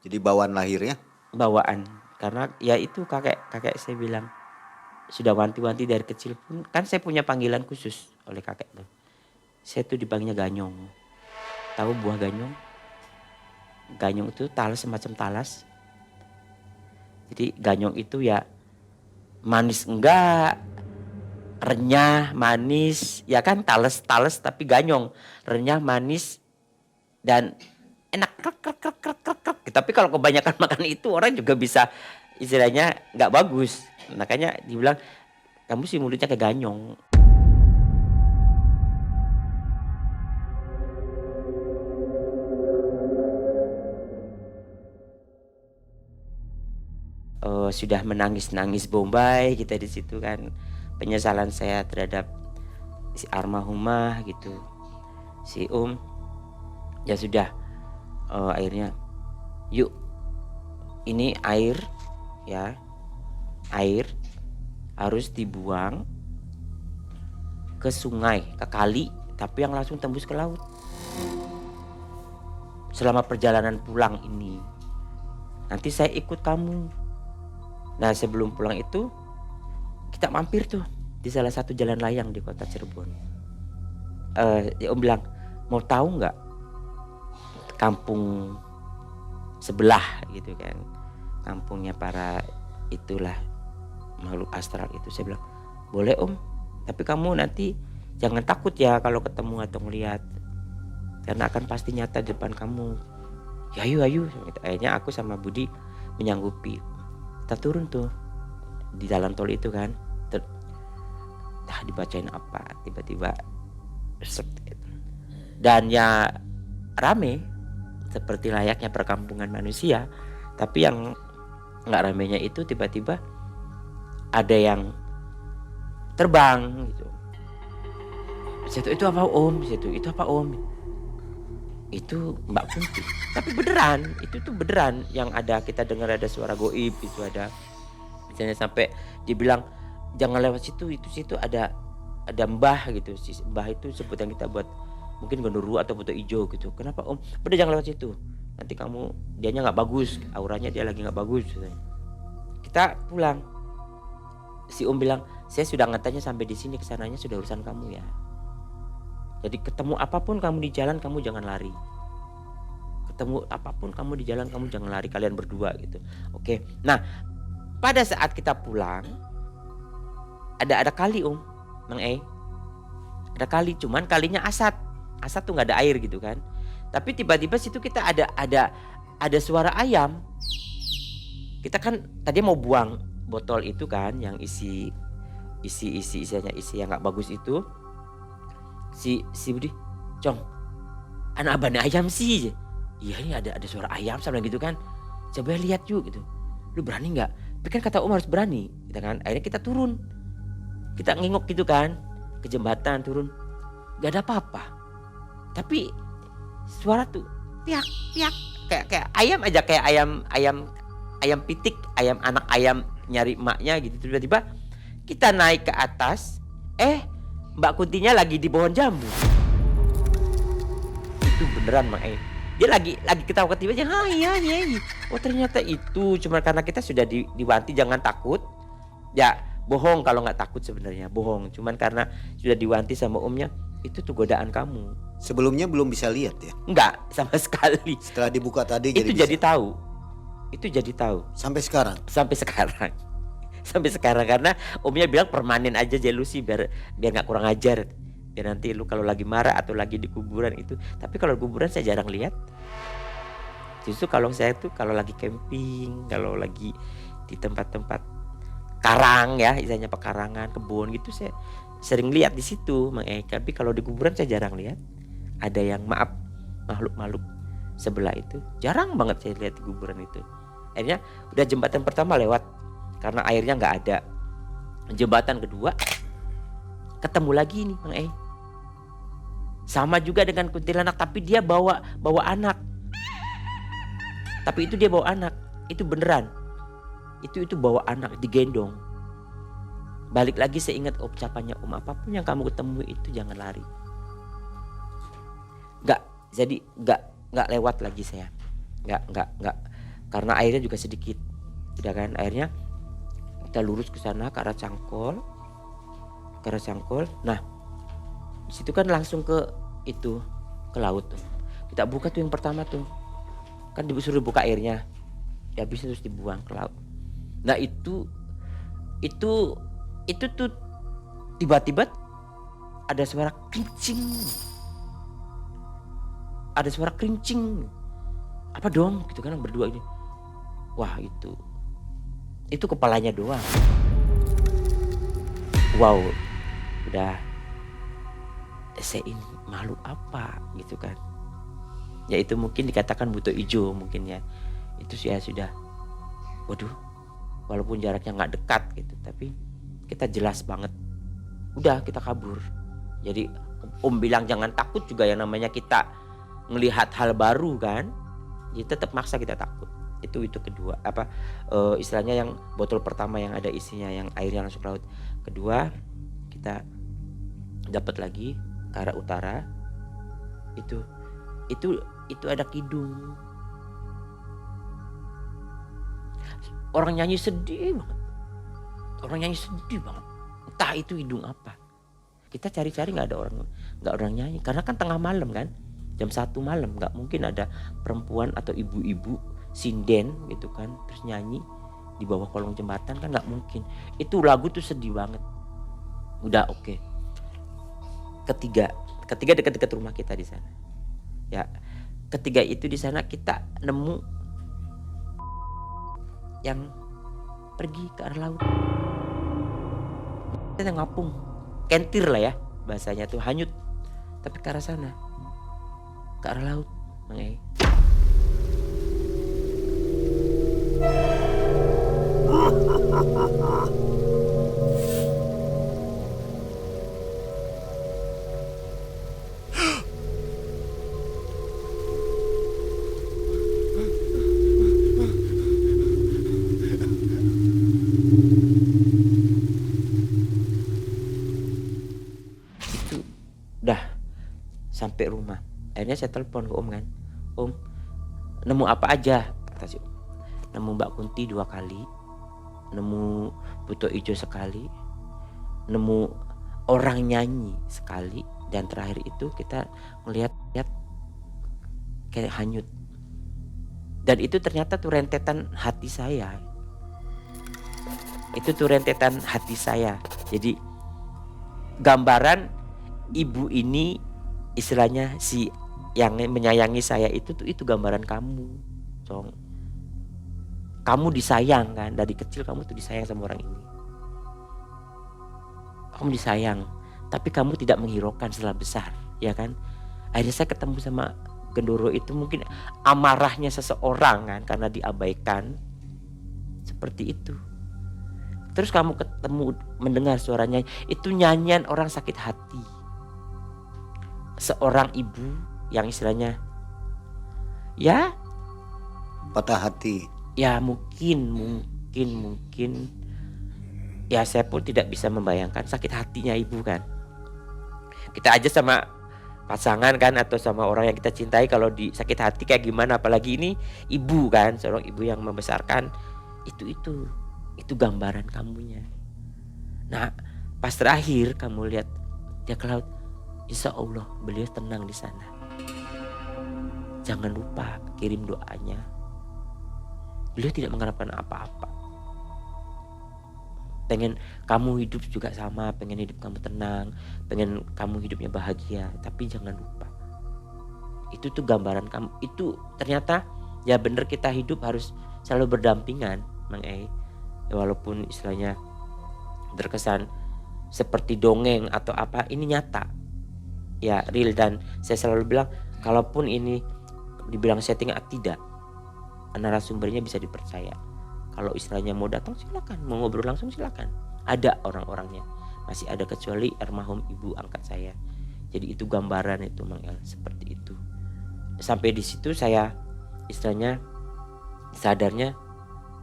Jadi bawaan lahirnya. bawaan. Karena ya itu kakek saya bilang sudah wanti-wanti dari kecil pun kan saya punya panggilan khusus oleh kakek tuh. Saya tuh dipanggilnya Ganyong. Tahu buah ganyong? Ganyong itu talas, semacam talas. Jadi ganyong itu ya manis enggak, renyah, manis, ya kan talas tapi ganyong, renyah, manis dan enak krek krek krek krek krek krek. Tapi kalau kebanyakan makan itu orang juga bisa istilahnya nggak bagus. Makanya dibilang kamu sih mulutnya kayak ganyong. Sudah menangis-nangis Bombay kita di situ kan, penyesalan saya terhadap si almarhumah gitu, si ya sudah, akhirnya yuk ini air ya, air harus dibuang ke sungai, ke kali, tapi yang langsung tembus ke laut. Selama perjalanan pulang ini nanti saya ikut kamu. Nah sebelum pulang itu kita mampir tuh di salah satu jalan layang di kota Cirebon. Ya bilang mau tahu nggak kampung sebelah gitu kan, kampungnya para itulah makhluk astral itu. Saya bilang boleh tapi kamu nanti jangan takut ya kalau ketemu atau ngelihat, karena akan pasti nyata di depan kamu. Ya ayo. Akhirnya aku sama Budi menyanggupi. Kita turun tuh di jalan tol itu kan, dibacain apa tiba-tiba dan ya rame seperti layaknya perkampungan manusia. Tapi yang nggak ramenya itu tiba-tiba ada yang terbang gitu. Itu apa itu apa itu Mbak Kunti. Tapi beneran, itu tuh beneran yang ada, kita dengar ada suara goib, itu ada misalnya sampai dibilang jangan lewat situ, itu situ ada mbah gitu. Si mbah itu sebutan kita buat mungkin gondoruo atau foto hijau gitu. Kenapa udah jangan lewat situ, nanti kamu dianya nggak bagus, auranya dia lagi nggak bagus katanya. Kita pulang, si bilang saya sudah ngetanya sampai di sini, kesananya sudah urusan kamu ya. Jadi ketemu apapun kamu di jalan, kamu jangan lari. Ketemu apapun kamu di jalan, kamu jangan lari, kalian berdua gitu. Oke. Nah, pada saat kita pulang ada kali Mang ada kali, cuman kalinya asat tuh nggak ada air gitu kan. Tapi tiba-tiba situ kita ada suara ayam. Kita kan tadi mau buang botol itu kan yang isi yang nggak bagus itu. Si Budi, Cong, anak abang ayam sih. Iya ini ada suara ayam sama gitu kan. Coba lihat yuk gitu. Lu berani nggak? Tapi kan kata harus berani, gitu kan. Akhirnya kita turun. Kita ngingok gitu kan, ke jembatan turun. Gak ada apa-apa. Tapi suara tuh piak kayak ayam aja, kayak ayam pitik, anak ayam nyari emaknya gitu. Tiba-tiba kita naik ke atas, Mbak Kuntinya lagi di pohon jambu. Itu beneran Mang Dia lagi ketawa-ketiwa aja. Iya. Oh ternyata itu cuma karena kita sudah diwanti jangan takut. Ya bohong kalau nggak takut sebenarnya, bohong. Cuman karena sudah diwanti sama omnya, itu tuh godaan kamu. Sebelumnya belum bisa lihat ya? Enggak, sama sekali. Setelah dibuka tadi itu jadi tahu. Itu jadi tahu. Sampai sekarang? Sampai sekarang karena omnya bilang permanen aja jelusi biar nggak kurang ajar. Biar nanti lu kalau lagi marah atau lagi di kuburan itu. Tapi kalau di kuburan saya jarang lihat. Justru kalau saya tuh kalau lagi camping, kalau lagi di tempat-tempat karang ya, istilahnya pekarangan, kebun gitu, saya sering lihat di situ Mang Tapi kalau di kuburan saya jarang lihat. Ada yang makhluk sebelah itu jarang banget saya lihat di kuburan itu. Akhirnya udah jembatan pertama lewat karena airnya nggak ada. Jembatan kedua ketemu lagi nih Mang Sama juga dengan kuntilanak, tapi dia bawa anak. Tapi itu dia bawa anak, itu beneran. Itu bawa anak digendong. Balik lagi saya ingat ucapannya Om, apapun yang kamu ketemu itu jangan lari. Nggak lewat lagi saya. Nggak. Karena airnya juga sedikit. Udah kan, airnya kita lurus ke sana ke arah Cangkol. Nah, di situ kan langsung ke laut tuh. Kita buka tuh yang pertama tuh. Kan disuruh buka airnya. Habis terus dibuang ke laut. Nah, itu tuh tiba-tiba ada suara kerincing. Apa dong gitu kan berdua ini. Wah, itu kepalanya doang. Wow, udah saya ini malu apa gitu kan. Ya itu mungkin dikatakan buto ijo mungkin ya. Itu saya sudah waduh, walaupun jaraknya nggak dekat gitu, tapi kita jelas banget. Udah kita kabur. Jadi Om bilang jangan takut juga, yang namanya kita ngelihat hal baru kan. Jadi tetap maksa kita takut. Itu kedua istilahnya yang botol pertama yang ada isinya yang airnya langsung ke laut. Kedua kita dapat lagi ke arah utara. Itu ada kidung. Orang nyanyi sedih banget. Entah itu hidung apa. Kita cari-cari nggak ada orang nyanyi karena kan tengah malam kan, jam 1 malam, nggak mungkin ada perempuan atau ibu-ibu sinden gitu kan terus nyanyi di bawah kolong jembatan, kan nggak mungkin. Itu lagu tuh sedih banget. Udah oke. Ketiga dekat-dekat rumah kita di sana. Ya, ketiga itu di sana kita nemu yang pergi ke arah laut. Kita ngapung, kentir lah ya bahasanya tuh, hanyut. Tapi ke arah sana, ke arah laut, Mang Ei. Udah sampai rumah, akhirnya saya telepon ke Om kan, Om nemu apa aja, kata si Om. Nemu Mbak Kunti 2 kali, nemu buto ijo sekali, nemu orang nyanyi sekali, dan terakhir itu kita melihat kayak hanyut. Dan itu ternyata tuh rentetan hati saya. Jadi gambaran ibu ini, istilahnya si yang menyayangi saya itu gambaran kamu, Cong. Kamu disayang kan, dari kecil kamu tuh disayang sama orang ini. Kamu disayang, tapi kamu tidak menghiraukan setelah besar, ya kan? Akhirnya saya ketemu sama Gendoro itu, mungkin amarahnya seseorang kan karena diabaikan. Seperti itu. Terus kamu ketemu, mendengar suaranya, itu nyanyian orang sakit hati. Seorang ibu yang istilahnya ya patah hati. Ya mungkin ya saya pun tidak bisa membayangkan sakit hatinya ibu kan. Kita aja sama pasangan kan atau sama orang yang kita cintai kalau di sakit hati kayak gimana, apalagi ini ibu kan, seorang ibu yang membesarkan. Itu gambaran kamunya. Nah, pas terakhir kamu lihat dia ke laut, insya Allah beliau tenang di sana. Jangan lupa kirim doanya. Beliau tidak mengharapkan apa-apa. Pengen kamu hidup juga sama, pengen hidup kamu tenang, pengen kamu hidupnya bahagia, tapi jangan lupa. Itu tuh gambaran kamu. Itu ternyata ya bener, kita hidup harus selalu berdampingan, Mang Ei. Ya, walaupun istilahnya terkesan seperti dongeng atau apa, ini nyata. Ya real, dan saya selalu bilang kalaupun ini dibilang setting tidak, narasumbernya bisa dipercaya. Kalau istilahnya mau datang silakan, mau ngobrol langsung silakan. Ada orang-orangnya, masih ada, kecuali almarhum ibu angkat saya. Jadi itu gambaran itu Mang El, seperti itu. Sampai di situ saya istilahnya sadarnya,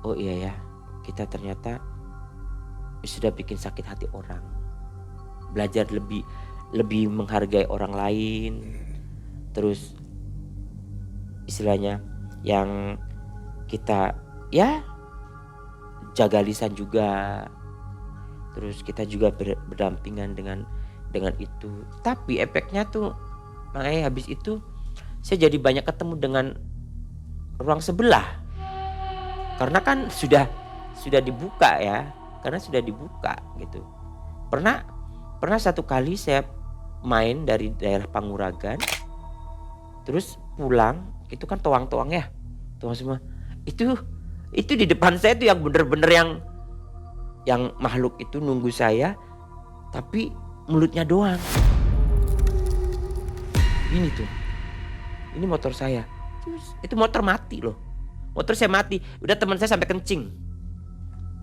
oh iya ya, kita ternyata sudah bikin sakit hati orang. Belajar lebih menghargai orang lain. Terus istilahnya yang kita ya jaga lisan juga. Terus kita juga berdampingan dengan itu. Tapi efeknya tuh makanya habis itu saya jadi banyak ketemu dengan ruang sebelah. Karena kan sudah dibuka ya. Karena sudah dibuka gitu. Pernah satu kali saya main dari daerah Panguragan. Terus pulang, itu kan toang-toang ya. Toang semua. Itu di depan saya tuh yang bener-bener yang makhluk itu nunggu saya, tapi mulutnya doang. Ini tuh. Ini motor saya. Terus itu motor mati loh. Motor saya mati. Udah teman saya sampai kencing.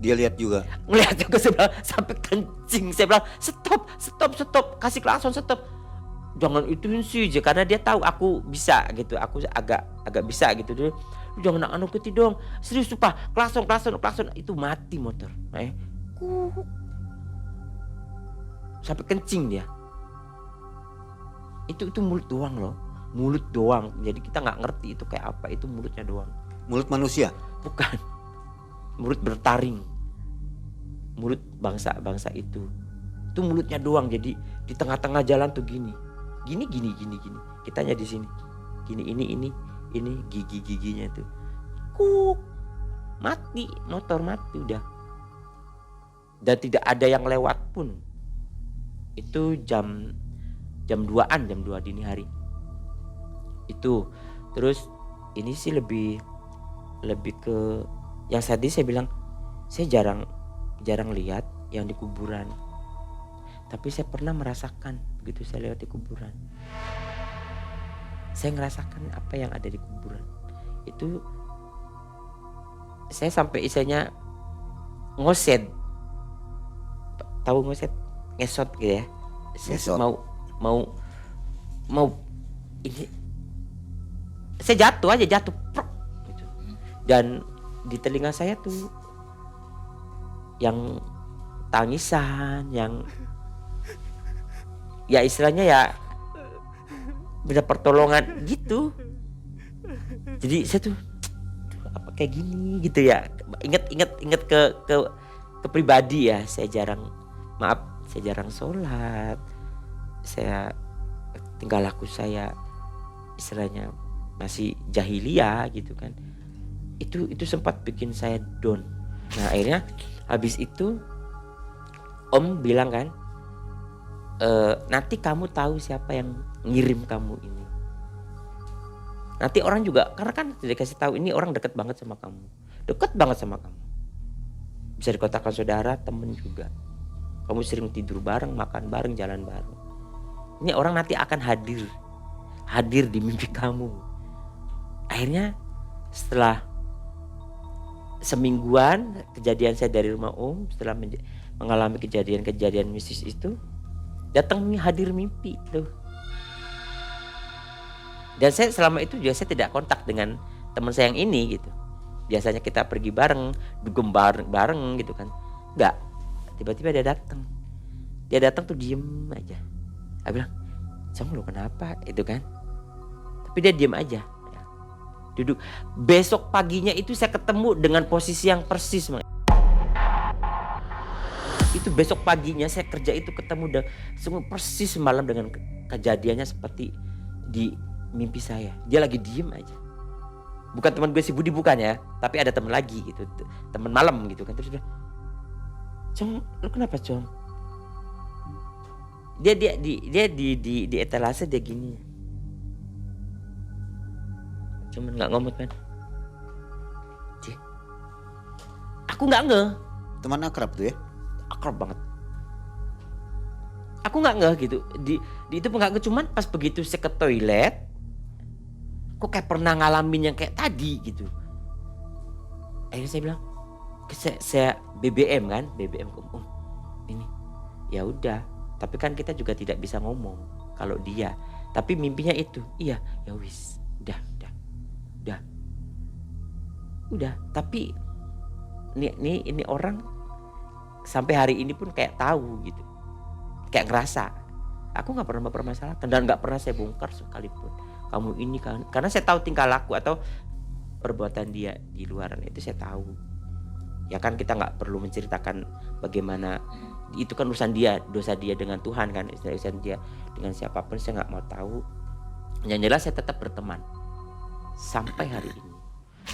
Dia lihat juga. Ngelihat juga sebelah sampai kencing. Saya bilang stop. Kasih klakson stop. Jangan ituin sih, karena dia tahu aku bisa gitu. Aku agak bisa gitu. Dia, jangan ikuti dong. Serius tuh Pak. Klakson itu mati motor. Sampai kencing dia. Itu mulut doang loh. Mulut doang. Jadi kita nggak ngerti itu kayak apa. Itu mulutnya doang. Mulut manusia? Bukan. Mulut bertaring. Mulut bangsa itu. Itu mulutnya doang. Jadi di tengah-tengah jalan tuh gini. Gini. Kitanya di sini. Gini ini gigi-giginya tuh. Kuk. Mati, motor mati udah. Dan tidak ada yang lewat pun. Itu jam 2-an, jam 2 dini hari. Itu. Terus ini sih lebih ke yang tadi saya bilang, saya jarang lihat yang di kuburan. Tapi saya pernah merasakan begitu saya lewat di kuburan. Saya ngerasakan apa yang ada di kuburan. Itu saya sampai istilahnya ngoset. Tahu ngoset? Ngesot gitu ya. Saya mau ini. Saya jatuh gitu. Dan di telinga saya tuh yang tangisan, yang ya istilahnya ya beda pertolongan gitu. Jadi saya tuh apa kayak gini gitu ya. Ingat ke pribadi ya. Saya jarang sholat. Saya tinggal laku saya istilahnya masih jahiliyah gitu kan. Itu sempat bikin saya down. Nah akhirnya habis itu Om bilang kan, nanti kamu tahu siapa yang ngirim kamu ini. Nanti orang juga, karena kan dikasih tahu ini orang dekat banget sama kamu. Bisa dikatakan saudara, temen juga. Kamu sering tidur bareng, makan bareng, jalan bareng. Ini orang nanti akan hadir di mimpi kamu. Akhirnya setelah semingguan kejadian saya dari rumah Om, setelah mengalami kejadian mistis itu, datang hadir mimpi tuh. Dan saya selama itu juga saya tidak kontak dengan teman saya yang ini gitu. Biasanya kita pergi bareng, dugem bareng gitu kan. Enggak. Tiba-tiba dia datang. Dia datang tuh diem aja. Aku bilang, "Cong lu kenapa?" Itu kan. Tapi dia diem aja. Duduk. Besok paginya itu saya ketemu dengan posisi yang persis. Itu besok paginya saya kerja itu ketemu semua persis semalam dengan kejadiannya seperti di mimpi saya. Dia lagi diem aja. Bukan teman gue si Budi, bukan ya, tapi ada teman lagi gitu, teman malam gitu kan. Terus dia, "Cong, lu kenapa Cong?" Dia di etalase dia gini. Cuman nggak ngomong kan. Aku nggak ngeh. Teman akrab tuh ya? Akrab banget. Aku nggak ngeh gitu. Di itu nggak ngeh, cuman pas begitu saya ke toilet, kok kayak pernah ngalamin yang kayak tadi gitu. Akhirnya saya bilang, saya BBM kan, BBM ini. Ya udah, tapi kan kita juga tidak bisa ngomong kalau dia. Tapi mimpinya itu, iya, ya wis, udah. Tapi ini orang sampai hari ini pun kayak tahu gitu, kayak ngerasa. Aku nggak pernah mempermasalahkan dan nggak pernah saya bongkar sekalipun. Kamu ini kan, karena saya tahu tingkah laku atau perbuatan dia di luaran itu saya tahu. Ya kan kita nggak perlu menceritakan bagaimana, itu kan urusan dia, dosa dia dengan Tuhan kan, urusan dia dengan siapapun, saya nggak mau tahu. Yang jelas saya tetap berteman sampai hari ini.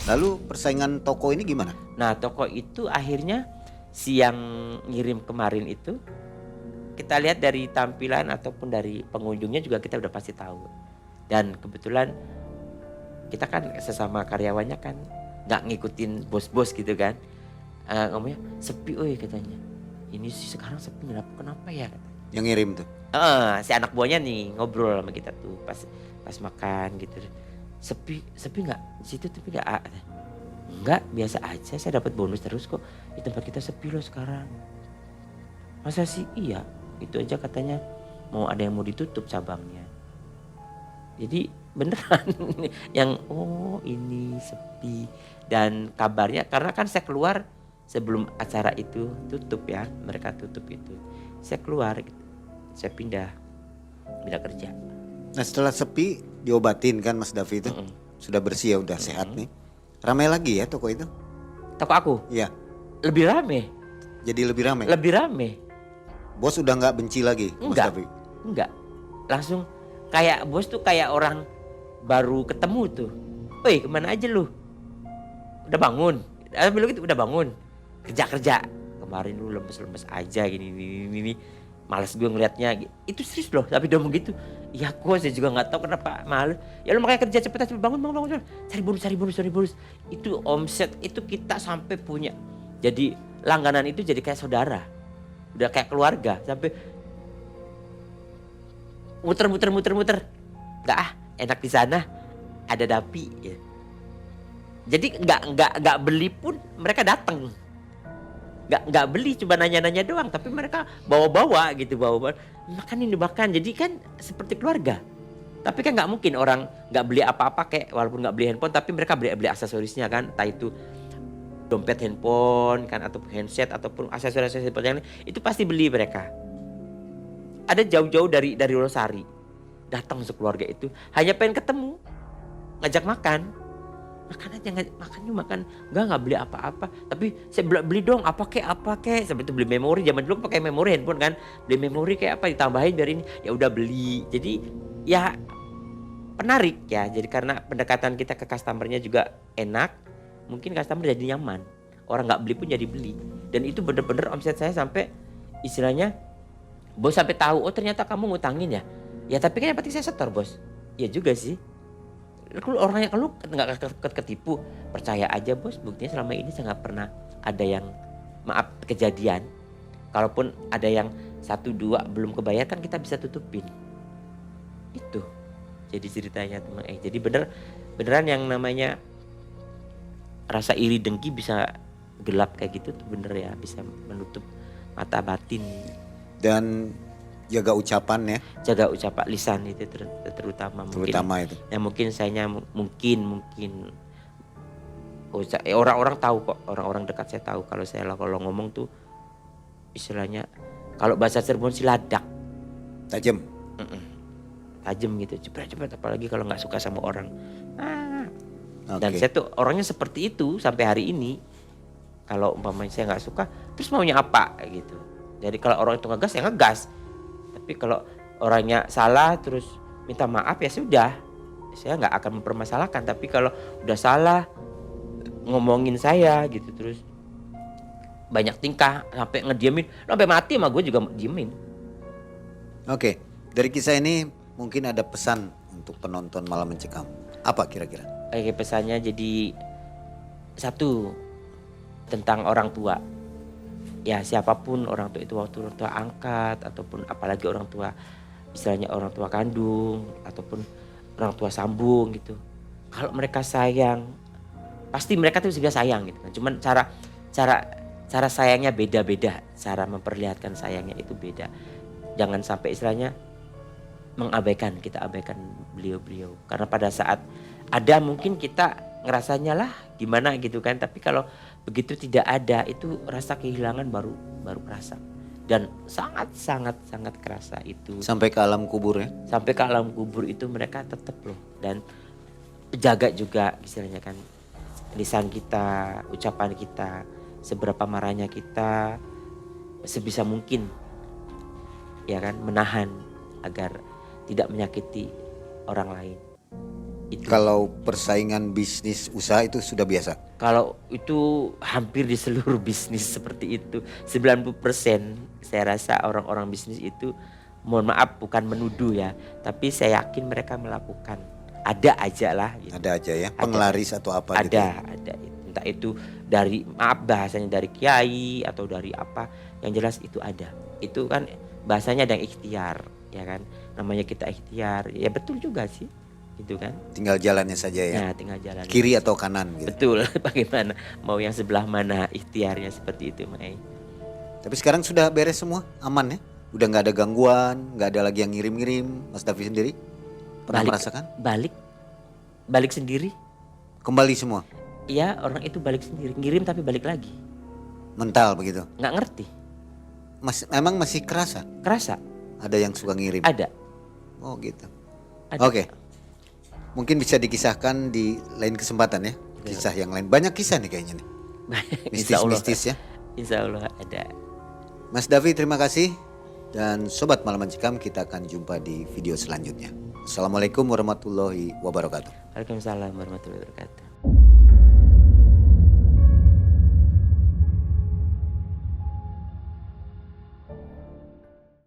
Lalu persaingan toko ini gimana? Nah toko itu akhirnya siang ngirim kemarin itu, kita lihat dari tampilan ataupun dari pengunjungnya juga kita udah pasti tahu. Dan kebetulan kita kan sesama karyawannya kan nggak ngikutin bos-bos gitu kan. Ngomongnya sepi katanya. Ini sih sekarang sepi, kenapa ya? Yang ngirim tuh. Si anak buahnya nih ngobrol sama kita tuh pas makan gitu. Sepi nggak? Di situ sepi nggak? Enggak, biasa aja. Saya dapat bonus terus kok. Di tempat kita sepi loh sekarang. Masa sih? Iya. Itu aja katanya mau ada yang mau ditutup cabangnya. Jadi beneran yang ini sepi. Dan kabarnya karena kan saya keluar sebelum acara itu tutup ya, mereka tutup itu. Saya keluar gitu. Saya pindah kerja. Nah setelah sepi diobatin kan Mas Davi itu. Sudah bersih ya, udah sehat nih. Ramai lagi ya toko itu? Toko aku? Iya. Lebih rame. Jadi lebih ramai? Lebih rame. Bos udah gak benci lagi Mas Davi? Enggak. Langsung kayak bos tuh kayak orang baru ketemu tuh. Woi kemana aja lu? Udah bangun? Bilang gitu, udah bangun. Kerja. Kemarin lu lemes-lemes aja gini. Males gue ngeliatnya. Itu serius loh, tapi udah begitu. Ya gue saya juga gak tahu kenapa males. Ya lu makanya kerja cepet bangun. Cari bonus. Itu omset itu kita sampai punya. Jadi langganan itu jadi kayak saudara. Udah kayak keluarga. Sampai muter. Gak enak di sana. Ada Dapi ya. Jadi nggak beli pun mereka datang. Nggak beli, cuma nanya-nanya doang, tapi mereka bawa gitu, makan. Jadi kan seperti keluarga. Tapi kan nggak mungkin orang nggak beli apa-apa kayak walaupun nggak beli handphone, tapi mereka beli aksesorisnya kan, entah itu dompet handphone kan atau handset ataupun aksesoris handphone yang lain, itu pasti beli mereka. Ada jauh-jauh dari Losari datang sekeluarga itu hanya pengen ketemu, ngajak makan. Makan aja, makan nggak beli apa-apa, tapi saya beli dong apa kek sampai itu beli memori. Zaman dulu pakai memori handphone kan, beli memori kayak apa ditambahin biar ini, ya udah beli. Jadi ya menarik ya, jadi karena pendekatan kita ke customernya juga enak, mungkin customer jadi nyaman, orang nggak beli pun jadi beli. Dan itu bener-bener omset saya sampai istilahnya bos sampai tahu, oh ternyata kamu ngutangin ya tapi kan yang penting saya setor bos. Ya juga sih. Orangnya kalau nggak ketipu, percaya aja bos, buktinya selama ini saya nggak pernah ada yang kejadian. Kalaupun ada yang 1-2 belum kebayar kan kita bisa tutupin. Itu jadi ceritanya teman. Jadi beneran yang namanya rasa iri dengki bisa gelap kayak gitu tuh bener ya, bisa menutup mata batin. Dan jaga ucapan ya. Jaga ucapan lisan itu terutama mungkin. Terutama itu. Ya mungkin mungkin orang-orang tahu kok, orang-orang dekat saya tahu kalau saya kalau ngomong tuh istilahnya kalau bahasa Cirebon siladak. Tajam. Tajam gitu, cepet apalagi kalau nggak suka sama orang. Okay. Dan saya tuh orangnya seperti itu sampai hari ini. Kalau umpamanya saya nggak suka, terus maunya apa gitu. Jadi kalau orang itu ngegas ya ngegas. Tapi kalau orangnya salah terus minta maaf ya sudah, saya nggak akan mempermasalahkan. Tapi kalau udah salah ngomongin saya gitu terus banyak tingkah sampai ngediemin, sampai mati sama gue juga diemin. Oke, dari kisah ini mungkin ada pesan untuk penonton Malam Mencekam. Apa kira-kira? Kayak pesannya jadi satu tentang orang tua. Ya siapapun orang tua itu, waktu orang tua angkat ataupun apalagi orang tua istilahnya orang tua kandung ataupun orang tua sambung gitu. Kalau mereka sayang pasti mereka tuh juga sayang gitu kan. Cuman cara sayangnya beda-beda, cara memperlihatkan sayangnya itu beda. Jangan sampai istilahnya kita abaikan beliau-beliau. Karena pada saat ada mungkin kita ngerasanya lah gimana gitu kan, tapi kalau begitu tidak ada itu rasa kehilangan baru kerasa. Dan sangat kerasa itu. Sampai ke alam kubur ya. Sampai ke alam kubur itu mereka tetap loh, dan jaga juga istilahnya kan lisan kita, ucapan kita, seberapa marahnya kita sebisa mungkin ya kan menahan agar tidak menyakiti orang lain. Itu. Kalau persaingan bisnis usaha itu sudah biasa. Kalau itu hampir di seluruh bisnis seperti itu. 90% saya rasa orang-orang bisnis itu, mohon maaf bukan menuduh ya, tapi saya yakin mereka melakukan. Ada aja lah gitu. Ada aja ya, penglaris atau apa gitu. Ada. Entah itu dari, maaf bahasanya dari kiai atau dari apa, yang jelas itu ada. Itu kan bahasanya ada yang ikhtiar, ya kan. Namanya kita ikhtiar, ya betul juga sih. Gitu kan. Tinggal jalannya saja ya. Ya, tinggal jalan. Kiri atau kanan gitu. Betul, bagaimana mau yang sebelah mana ikhtiarnya seperti itu, Mai. Tapi sekarang sudah beres semua, aman ya? Udah nggak ada gangguan, nggak ada lagi yang ngirim-ngirim. Mas Davi sendiri pernah merasakan? Balik sendiri. Kembali semua? Iya, orang itu balik sendiri, ngirim tapi balik lagi. Mental begitu? Nggak ngerti. Memang masih kerasa? Kerasa. Ada yang suka ngirim? Ada. Oh gitu. Ada. Oke. Mungkin bisa dikisahkan di lain kesempatan ya. Kisah yang lain. Banyak kisah nih kayaknya nih. Mistis-mistis ya. Insya Allah ada. Mas Davi terima kasih. Dan Sobat Malaman Cikam, kita akan jumpa di video selanjutnya. Assalamualaikum warahmatullahi wabarakatuh. Waalaikumsalam warahmatullahi wabarakatuh.